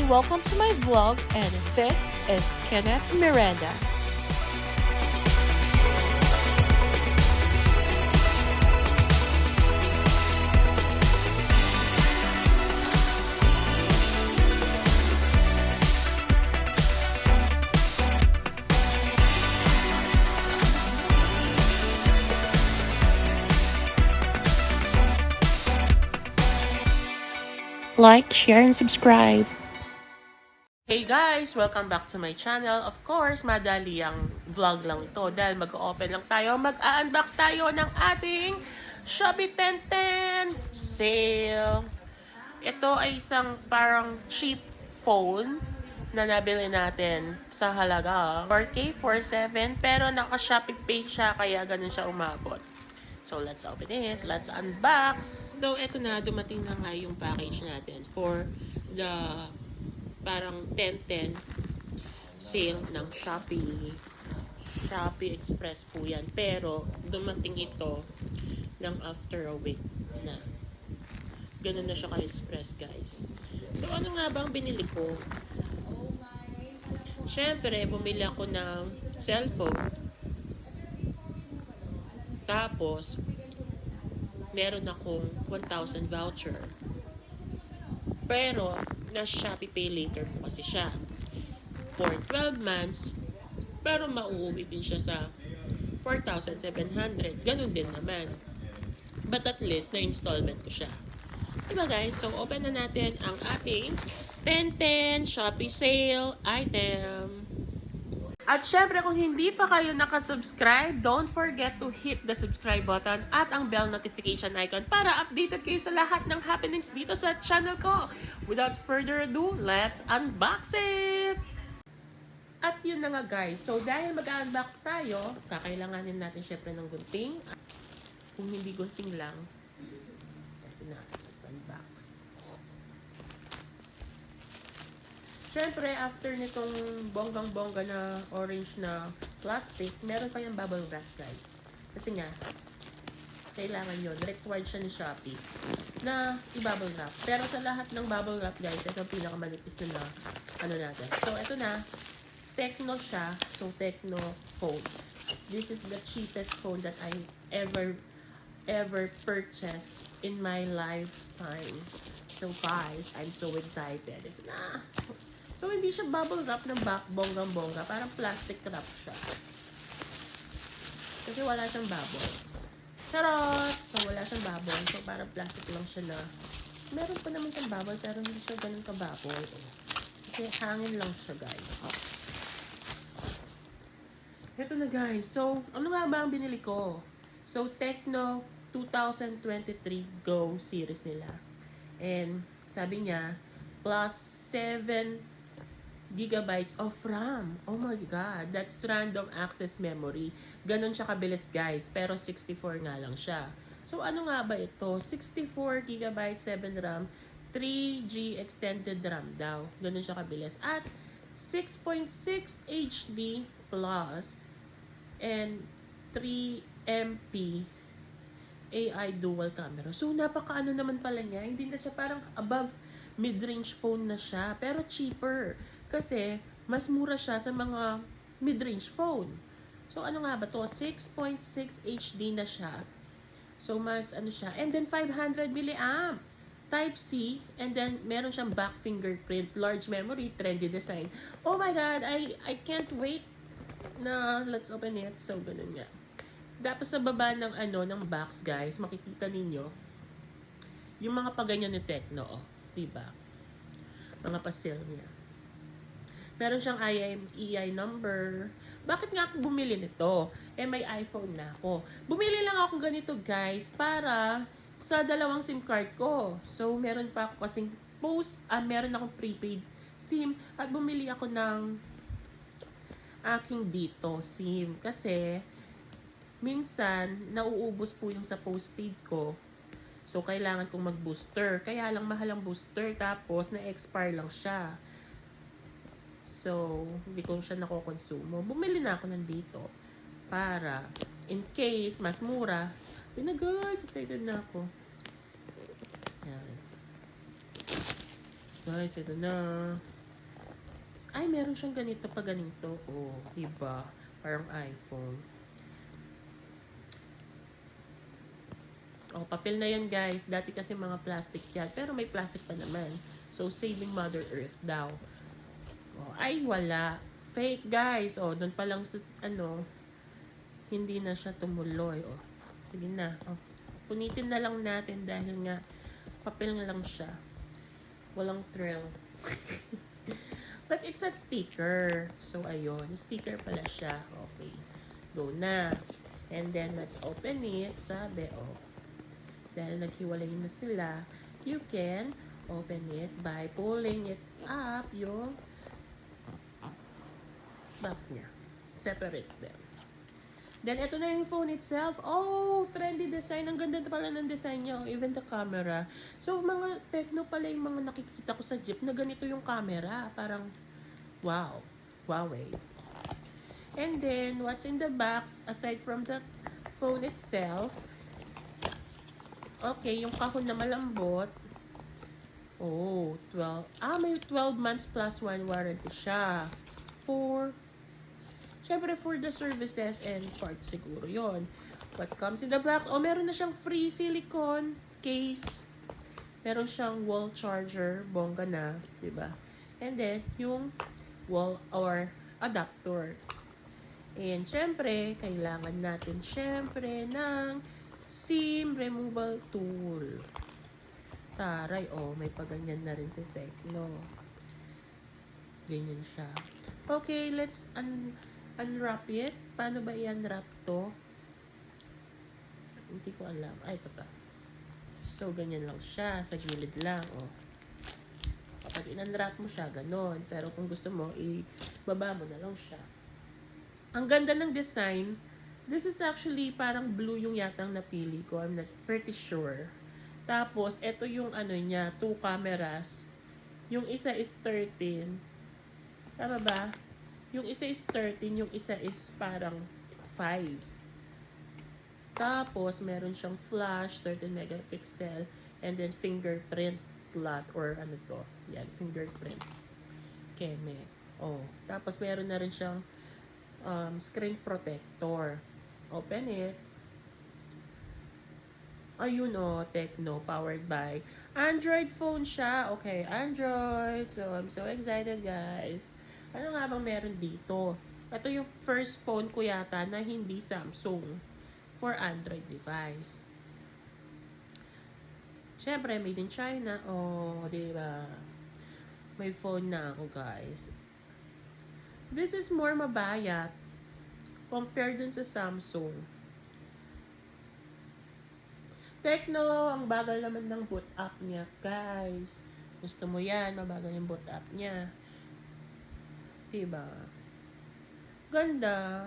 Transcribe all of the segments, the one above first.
welcome to my vlog, and this is Kenneth Miranda. Like, share, and subscribe. Hey guys! Welcome back to my channel. Of course, madali ang vlog lang ito dahil mag-open lang tayo. Mag-unbox tayo ng ating Shopee 1010 sale. Ito ay isang parang cheap phone na nabili natin sa halaga 4K, 4.7 pero naka-Shopee Pay siya kaya ganun siya umabot. So, let's open it. Let's unbox. So, eto na. Dumating na nga yung package natin for the parang 10-10 sale ng Shopee. Shopee Express po yan. Pero, dumating ito ng after a week na. Ganun na siya ka-express, guys. So, ano nga ba ang binili ko? Siyempre, bumili ako ng cellphone. Tapos, meron akong 1,000 voucher. Pero, na Shopee Pay Later po kasi siya. For 12 months, pero mauuwi din siya sa 4,700. Ganun din naman. But at least, na-installment ko siya. Diba guys? So, open na natin ang ating 1010 Shopee Sale item. At syempre, kung hindi pa kayo nakasubscribe, don't forget to hit the subscribe button at ang bell notification icon para updated kayo sa lahat ng happenings dito sa channel ko. Without further ado, let's unbox it! At yun na nga guys. So, dahil mag-unbox tayo, kakailanganin natin syempre ng gunting. Kung hindi gunting lang, ito na, let's unbox. Siyempre, after nitong bonggang-bongga na orange na plastic, meron pa yung bubble wrap, guys. Kasi nga, kailangan yun. Required siya ni Shopee na i-bubble wrap. Pero sa lahat ng bubble wrap, guys, ito ang pinakamanipis na ano natin. So, ito na. Tecno siya. So, Tecno phone. This is the cheapest phone that I ever purchased in my lifetime. So, guys, I'm so excited. Ito na. So, hindi siya bubble wrap ng bonggang-bongga. Parang plastic wrap siya. Kasi wala siyang bubble. Charot! So, wala siyang bubble. So, parang plastic lang siya na. Meron pa naman siyang bubble, pero hindi siya ganun ka-bubble. Kasi hangin lang siya, guys. Ito na, guys. So, ano nga ba ang binili ko? So, Tecno 2023 Go series nila. And, sabi niya, plus 7 gigabytes of RAM. Oh my God, that's random access memory. Ganon siya kabilis, guys. Pero 64 nga lang siya. So, ano nga ba ito? 64 gigabytes, 7 RAM, 3G extended RAM daw. Ganon siya kabilis. At 6.6 HD plus and 3 MP AI dual camera. So, napaka-ano naman pala niya. Hindi na siya parang above mid-range phone na siya. Pero cheaper. Kasi, mas mura siya sa mga mid-range phone. So, ano nga ba to? 6.6 HD na siya. So, mas ano siya. And then, 500 milliamp. Type-C. And then, meron siyang back fingerprint. Large memory. Trendy design. Oh my God! I can't wait na let's open it. So, ganun nga. Tapos sa baba ng ng box, guys, makikita ninyo yung mga paganyan ni Tecno, oh. Diba? Mga pastel niya. Meron siyang EI number. Bakit nga ako bumili nito? Eh, may iPhone na ako. Bumili lang ako ganito, guys, para sa dalawang SIM card ko. So, meron pa ako kasing meron akong prepaid SIM at bumili ako ng aking dito SIM. Kasi, minsan, nauubos po yung sa postpaid ko. So, kailangan kong mag-booster. Kaya lang mahal ang booster. Tapos, na-expire lang siya. So, hindi ko siya nakokonsumo. Bumili na ako nandito. Para, in case, mas mura. Yun na guys, excited na ako. Yan. Guys, ito na. Ay, meron siyang ganito pa ganito. Oh, diba? Parang iPhone. Oh, papel na yan guys. Dati kasi mga plastic yan. Pero may plastic pa naman. So, saving Mother Earth daw. Oh, ay, wala. Fake guys. Oh, doon pa lang sa, hindi na siya tumuloy. Oh, sige na. Oh, punitin na lang natin dahil nga papel na lang siya. Walang thrill. But it's a sticker. So, ayun. Sticker pala siya. Okay. Go na. And then, let's open it. Sabi, oh. Dahil naghiwalay na sila, you can open it by pulling it up yung box niya. Separate them. Then, ito na yung phone itself. Oh, trendy design. Ang ganda pala ng design niya. Even the camera. So, mga Tecno pala yung mga nakikita ko sa jeep na ganito yung camera. Parang, wow. Huawei. And then, what's in the box, aside from the phone itself, okay, yung kahon na malambot, oh, 12, may 12 months plus 1 warranty siya. Syempre for the services and parts siguro yon. What comes in the box? Oh, meron na siyang free silicone case. Meron siyang wall charger, bongga na, diba? And then, yung wall or adapter. And syempre, kailangan natin syempre ng SIM removal tool. Taray, oh, may paganyan na rin si Tecno. Ganyan siya. Okay, let's unwrap it. Paano ba i-unwrap to? Hindi ko alam. Ay, ito pa. So, ganyan lang siya. Sa gilid lang, oh. Kapag in-unwrap mo siya, ganon. Pero kung gusto mo, ibaba mo na lang siya. Ang ganda ng design. This is actually parang blue yung yatang napili ko. I'm not pretty sure. Tapos, ito yung niya, 2 cameras. Yung isa is 13. Tama ba? Yung isa is 13, yung isa is parang 5. Tapos, meron siyang flash, 13 megapixel, and then fingerprint slot, or ano to? Yan, fingerprint. Keme. Oh. Tapos, meron na rin siyang screen protector. Open it. Ayun Tecno, powered by Android phone siya. Okay, Android. So, I'm so excited, guys. Ano nga bang meron dito? Ito yung first phone ko yata na hindi Samsung for Android device. Siyempre, made in China. Oh, diba? May phone na ako, guys. This is more mabayat compared dun sa Samsung. Tecno, ang bagal naman ng boot up niya, guys. Gusto mo yan, mabagal yung boot up niya. Diba? Ganda.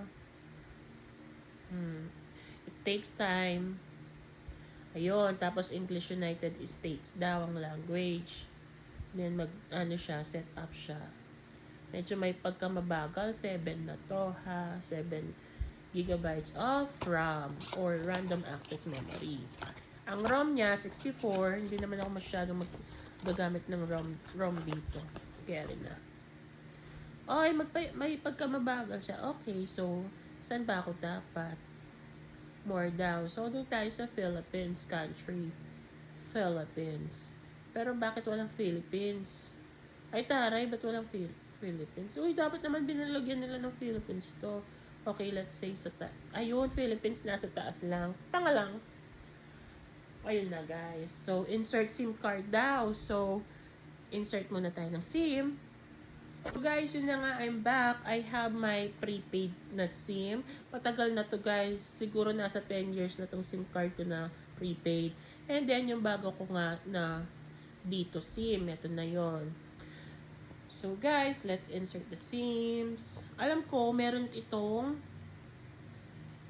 It takes time. Ayun, tapos English United States daw ang language. Then siya, set up siya. Medyo may pagkamabagal, 7 na to, ha? 7 gigabytes of RAM or random access memory. Ang ROM niya, 64. Hindi naman ako masyadong magagamit ng ROM dito. Kaya rin na. Okay, may pagkamabagal siya. Okay, so, saan ba ako dapat? More daw. So, doon tayo sa Philippines country. Philippines. Pero bakit walang Philippines? Ay, taray, ba't walang Philippines? Uy, dapat naman binalagyan nila ng Philippines to. Okay, let's say sa ayun, Philippines nasa taas lang. Tanga lang. Ayun na, guys. So, insert SIM card daw. So, insert muna tayo ng SIM. So, guys, yun na nga, I'm back. I have my prepaid na SIM. Matagal na to, guys. Siguro nasa 10 years na tong SIM card ko na prepaid. And then, yung bago ko nga na dito SIM. Ito na yon. So, guys, let's insert the SIMs. Alam ko, meron itong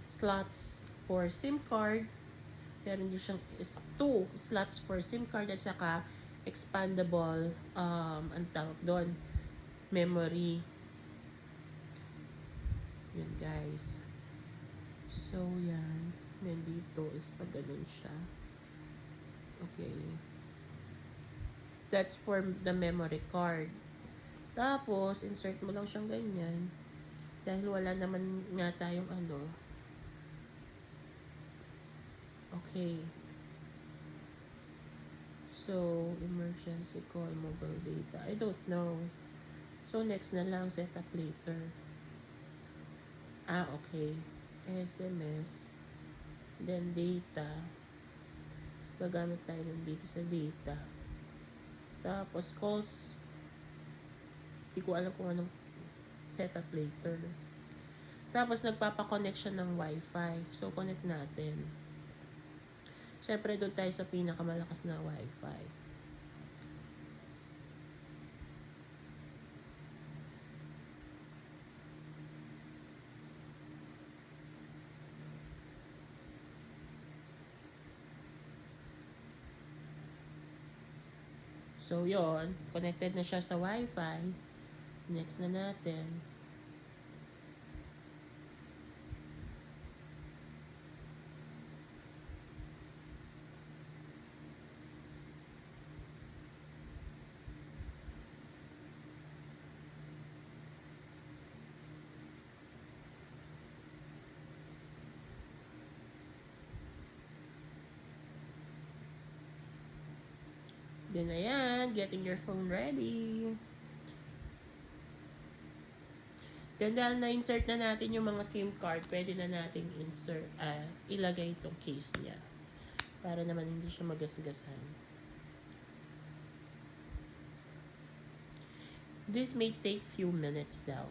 slots for SIM card. Meron din siyang 2 slots for SIM card at saka expandable, ang tawag doon, memory. Yun, guys. So, yan. Nandito is pag ganun siya. Okay. That's for the memory card. Tapos, insert mo lang siyang ganyan. Dahil wala naman nga tayong ano. Okay. So, emergency call, mobile data. I don't know. So, next na lang, set up later. Okay. SMS. Then, data. Gagamit tayo ng dito sa data. Tapos, calls. Hindi ko alam kung anong set up later. Tapos, nagpapa-connect siya ng Wi-Fi. So, connect natin. Siyempre, doon tayo sa pinakamalakas na Wi-Fi. So, yon, connected na siya sa Wi-Fi. Next na natin. Then, ayan, getting your phone ready. Then, dahil na-insert na natin yung mga SIM card, pwede na natin ilagay itong case niya. Para naman hindi siya magasgasan. This may take few minutes daw.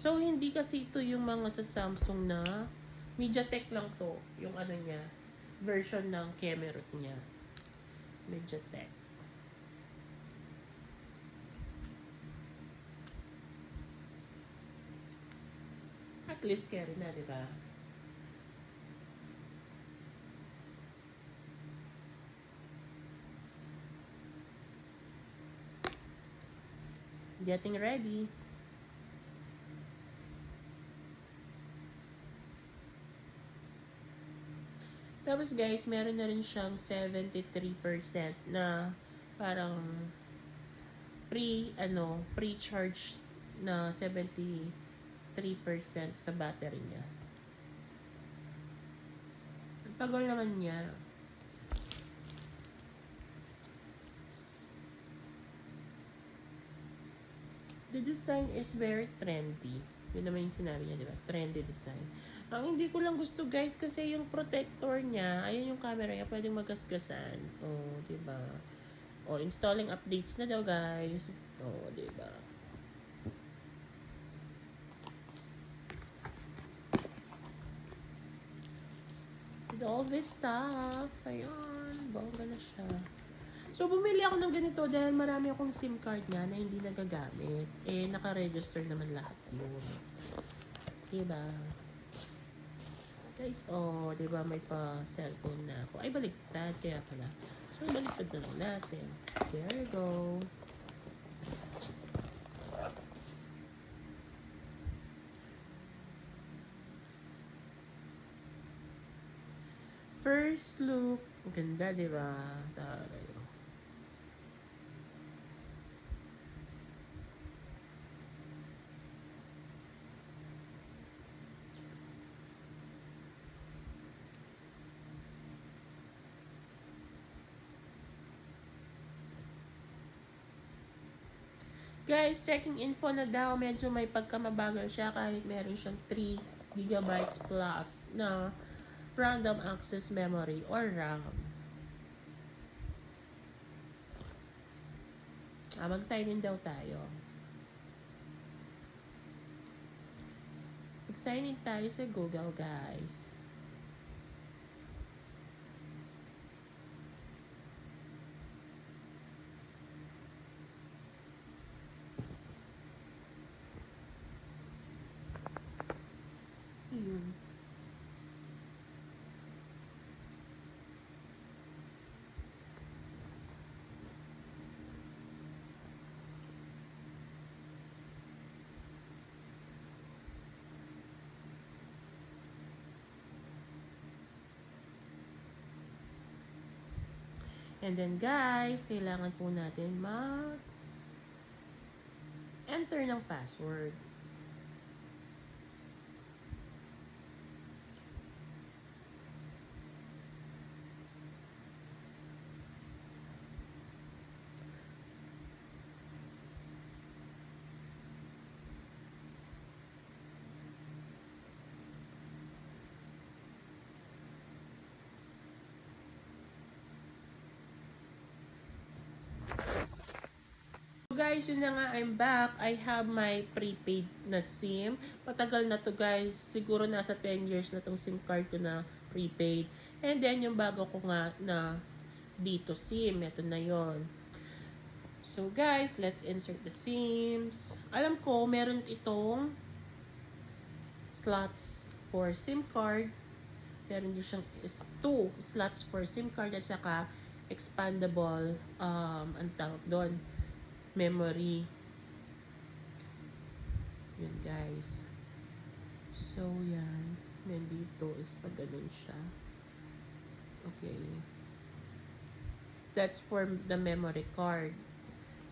So, hindi kasi ito yung mga sa Samsung na MediaTek lang to. Yung ano niya, version ng camera niya. MediaTek. At least carry na, di ba? Getting ready. Tapos guys, meron na rin siyang 73% na parang pre-charge na 73% sa battery niya. Ang tagal naman niya. The design is very trendy. Yun naman yung sinabi niya, di ba? Trendy design. Ang hindi ko lang gusto guys, kasi yung protector niya, ayun yung camera niya, pwedeng magasgasan. Oh, di ba? Oh, installing updates na daw guys. Oh, di ba? With all this stuff, ayun, bongga na siya. So, bumili ako ng ganito dahil marami akong SIM card niya na hindi nagagamit. Eh, naka-register naman lahat yun. Diba? Guys, oh, diba may pa-cellphone na ako. Ay, baliktad. Kaya pala. So, baliktad na lang natin. There you go. First look. Ganda, diba? Taray. Guys, checking info na daw, medyo may pagkamabagal siya kahit meron siyang 3 GB plus na random access memory or RAM. Mag-sign in daw tayo. Mag-sign in tayo sa Google, guys. Yun. And then guys, kailangan po natin enter ng password. So guys, yun na nga, I'm back. I have my prepaid na SIM. Matagal na to guys. Siguro nasa 10 years na tong SIM card ko na prepaid. And then yung bago ko nga na dito SIM. Ito na yon. So guys, let's insert the SIMs. Alam ko, meron itong slots for SIM card. Meron din siyang 2 slots for SIM card at saka expandable, ang tawag doon, memory. Yun guys. So yan. Then dito is pag ganun siya. Okay. That's for the memory card.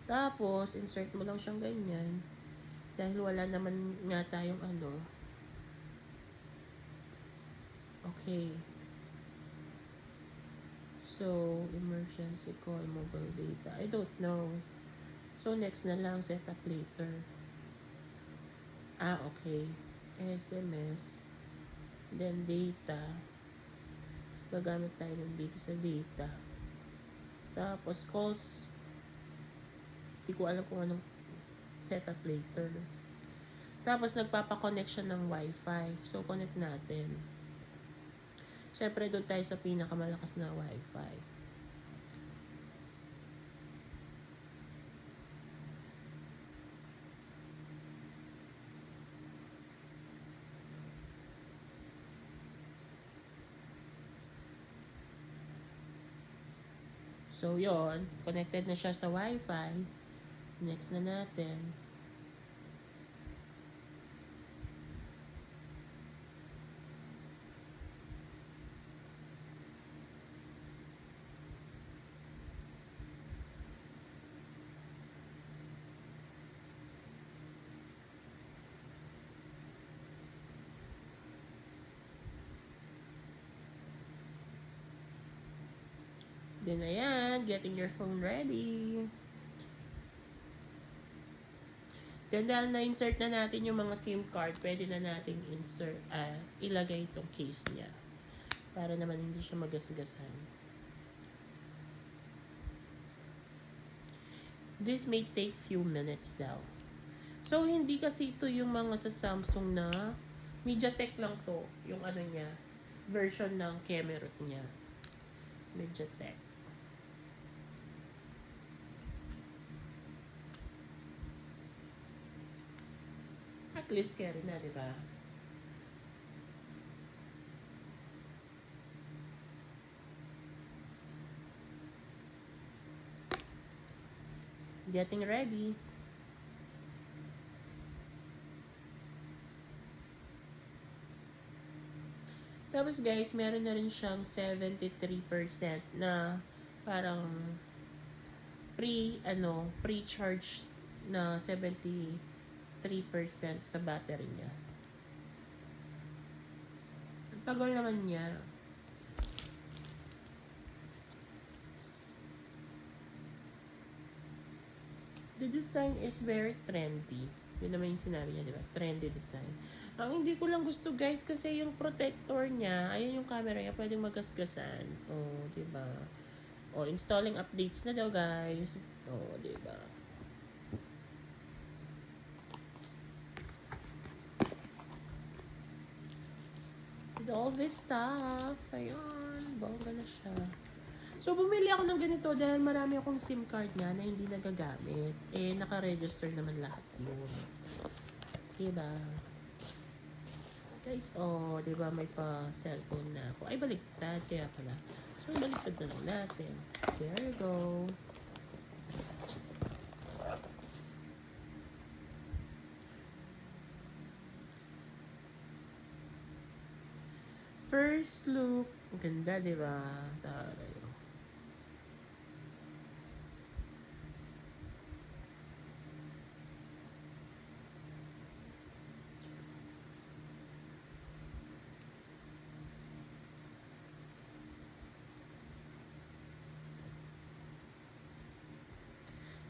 Tapos, insert mo lang siyang ganyan. Dahil wala naman nga tayong ano. Okay. So, emergency call, mobile data. I don't know. So, next na lang, set up later. Okay. SMS. Then, data. Gagamit tayo ng dito sa data. Tapos, calls. Hindi ko alam kung anong set up later. Tapos, nagpapakonnection ng Wi-Fi. So, connect natin. Siyempre, doon tayo sa pinakamalakas na Wi-Fi. So, yon, connected na siya sa Wi-Fi. Next na natin. Then, ayan, getting your phone ready. Then, dahil na-insert na natin yung mga SIM card, pwede na natin ilagay itong case niya. Para naman hindi siya magasgasan. This may take few minutes daw. So, hindi kasi ito yung mga sa Samsung na MediaTek lang to. Yung ano niya, version ng camera niya. MediaTek. At least carry na, di ba? Getting ready. Tapos guys, meron na rin siyang 73% na parang pre-charge na 73% sa battery niya. Ang tagal naman niya. The design is very trendy. Yun naman yung sinabi niya, di ba? Trendy design. Ang hindi ko lang gusto guys, kasi yung protector niya, ayun yung camera niya, pwedeng magasgasan. Oh, di ba? Oh, installing updates na daw guys. Oh, di ba? With all this stuff, ayun, bongga na siya. So, bumili ako ng ganito dahil marami akong SIM card niya na hindi nagagamit. Eh, naka-register naman lahat yun. Diba? Guys, oh, diba may pa-cellphone na ako. Ay, baliktad. Kaya pala. So, baliktad na lang natin. There you go. First look. Ang ganda, diba? Taray.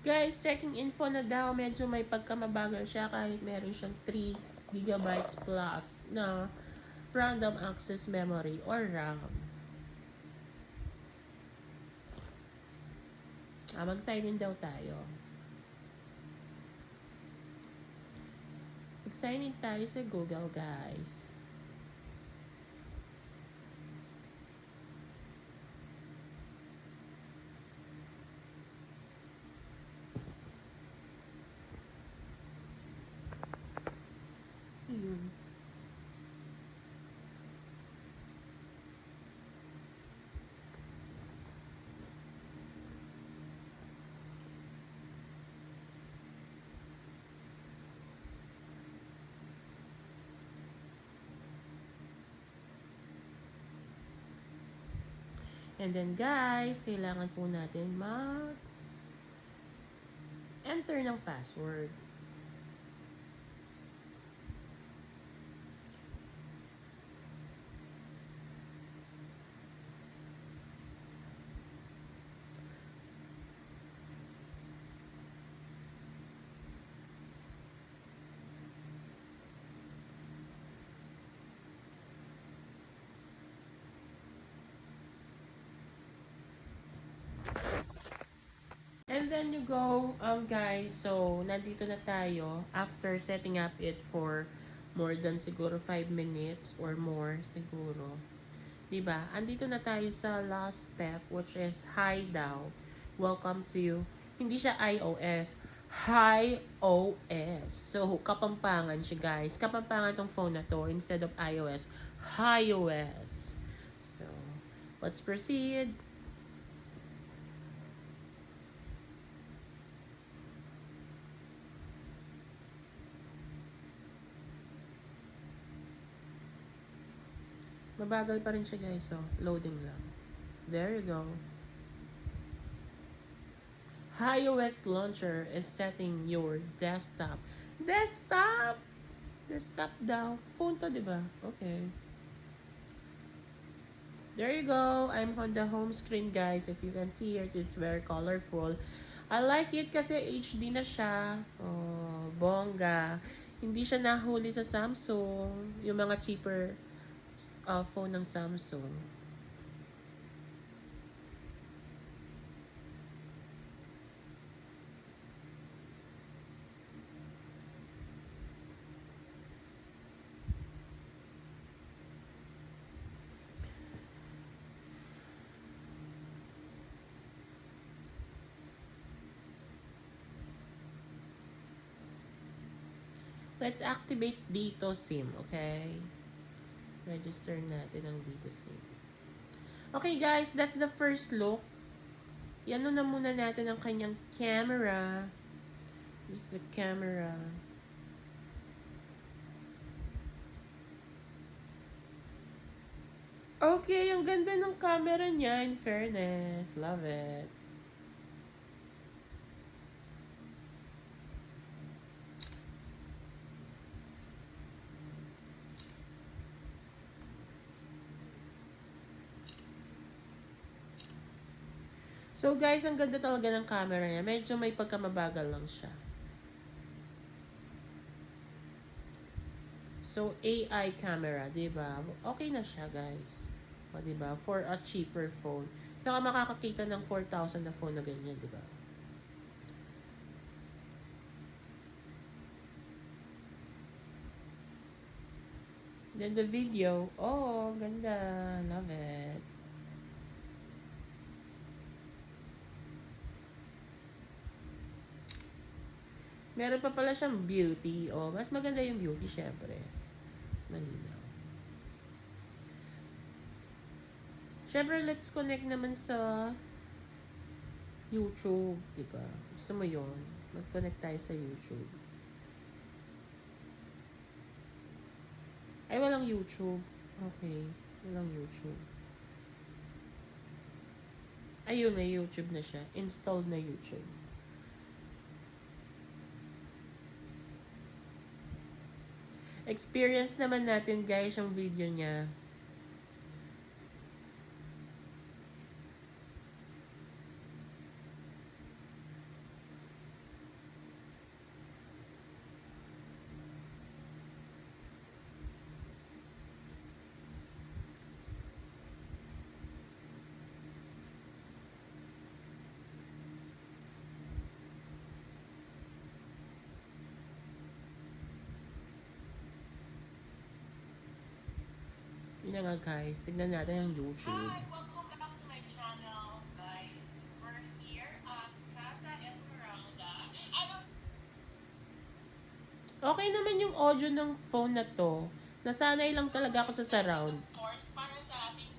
Guys, checking info na daw. Medyo may pagkamabagal siya kahit meron siyang 3 gigabytes plus na random access memory or RAM. Mag-sign in daw tayo. Mag-sign in tayo sa Google, guys. Yun. And then guys, kailangan po natin enter ng password. And then you go, guys, so, nandito na tayo after setting up it for more than siguro 5 minutes or more siguro. Diba? Andito na tayo sa last step, which is hi daw. Welcome to, hindi siya iOS, hi OS. So, kapampangan siya, guys. Kapampangan tong phone na to instead of iOS, hi OS. So, let's proceed. Mabagal pa rin siya, guys. So, loading lang. There you go. iOS launcher is setting your desktop. Desktop! Desktop daw. Phone to, diba? Okay. There you go. I'm on the home screen, guys. If you can see it, it's very colorful. I like it kasi HD na siya. Oh, bongga. Hindi siya nahuli sa Samsung. Yung mga cheaper phone ng Samsung. Let's activate dito SIM, okay? Register natin ang dito SIM. Okay guys, that's the first look. Yan na muna natin ang kanyang camera. This is the camera. Okay, ang ganda ng camera niya, in fairness. Love it. So guys, ang ganda talaga ng camera niya. Medyo may pagkamabagal lang siya. So, AI camera, diba? Okay na siya, guys. O, diba? For a cheaper phone. Saka makakakita ng 4,000 na phone na ganyan, diba? Then the video, oh, ganda. Love it. Meron pa pala siyang beauty. Oh, mas maganda yung beauty, syempre. Mas malinaw. Syempre, let's connect naman sa YouTube, diba? Gusto mo yun? Mag-connect tayo sa YouTube. Ay, walang YouTube. Okay. Walang YouTube. Ayun, may YouTube na siya. Installed na YouTube. Experience naman natin, guys, yung video niya. Yun na nga guys, tignan natin ang YouTube. Hi, welcome back to my channel, guys. We're here at Casa Esmeralda. Okay naman yung audio ng phone na to. Nasanay lang talaga ako sa surround. Of course, para sa ating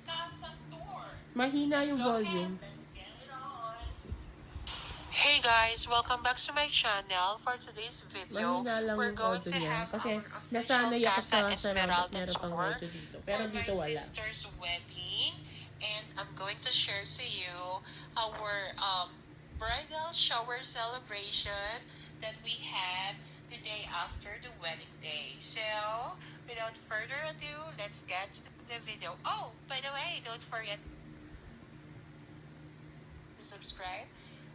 Casa Tour. Mahina yung So, volume. let's get it on. Hey guys, welcome back to my channel. For today's video, Mahina lang we're yung going audio to niya. have Kasi our official nasanay ako Casa sa surround at Esmeralda meron pang tour audio dito. Pero for dito my wala. sister's wedding, and I'm going to share to you our bridal shower celebration that we had the day after the wedding day. So, without further ado, let's get to the video. Oh, by the way, don't forget to subscribe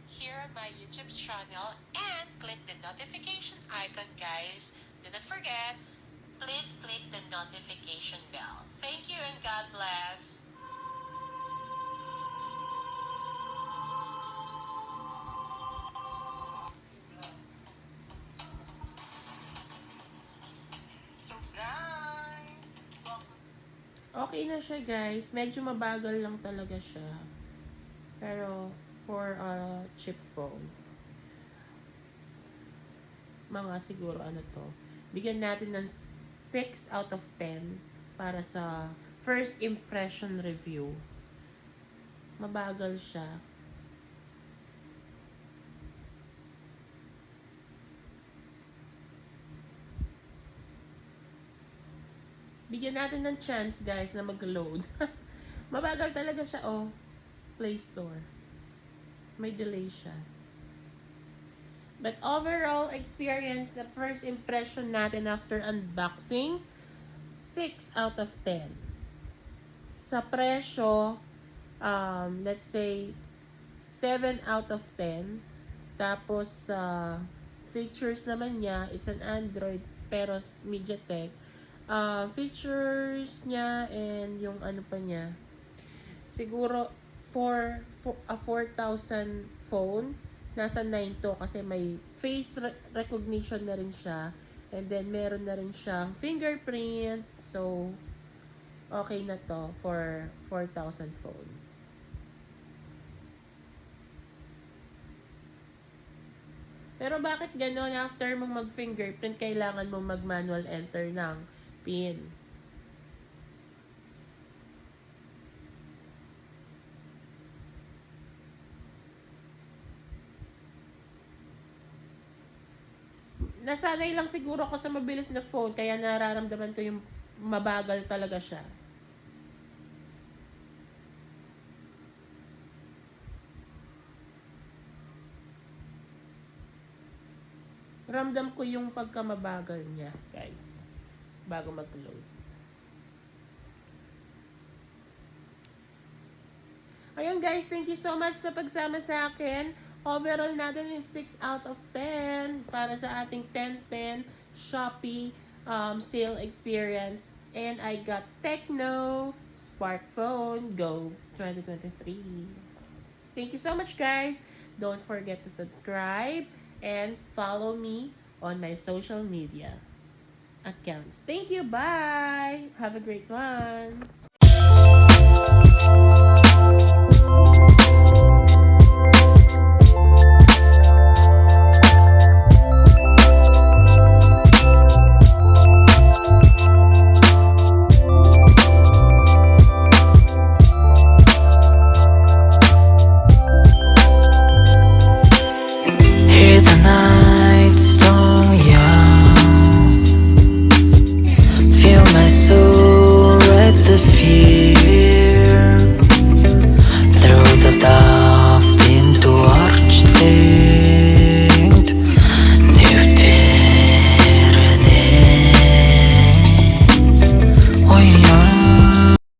here on my YouTube channel and click the notification icon, guys. Do not forget, please click the notification bell. Thank you and God bless. So guys, Okay na siya guys. Medyo mabagal lang talaga siya. Pero for a cheap phone. Mga siguro ano to. Bigyan natin ng 6 out of 10 para sa first impression review. Mabagal siya. Bigyan natin ng chance guys na mag-load. Mabagal talaga siya oh. Play Store. May delay siya. But overall experience, the first impression natin after unboxing, 6 out of 10. Sa presyo, let's say 7 out of 10. Tapos sa features naman niya, it's an Android pero MediaTek. Features niya and yung ano pa niya, siguro for a 4,000 phone, nasa 9 to kasi may face recognition na rin siya, and then meron na rin siyang fingerprint, so okay na to for 4,000 phone. Pero bakit ganon? After mong mag-fingerprint, kailangan mong mag-manual enter ng PIN. Nasanay lang siguro ako sa mabilis na phone, kaya nararamdaman ko yung mabagal talaga siya. Ramdam ko yung pagkamabagal niya, guys, bago mag-load. Ayun guys, thank you so much sa pagsama sa akin. Overall natin is 6 out of 10 para sa ating 10-10 Shopee sale experience. And I got Tecno Smartphone Go 2023. Thank you so much guys. Don't forget to subscribe and follow me on my social media accounts. Thank you. Bye. Have a great one.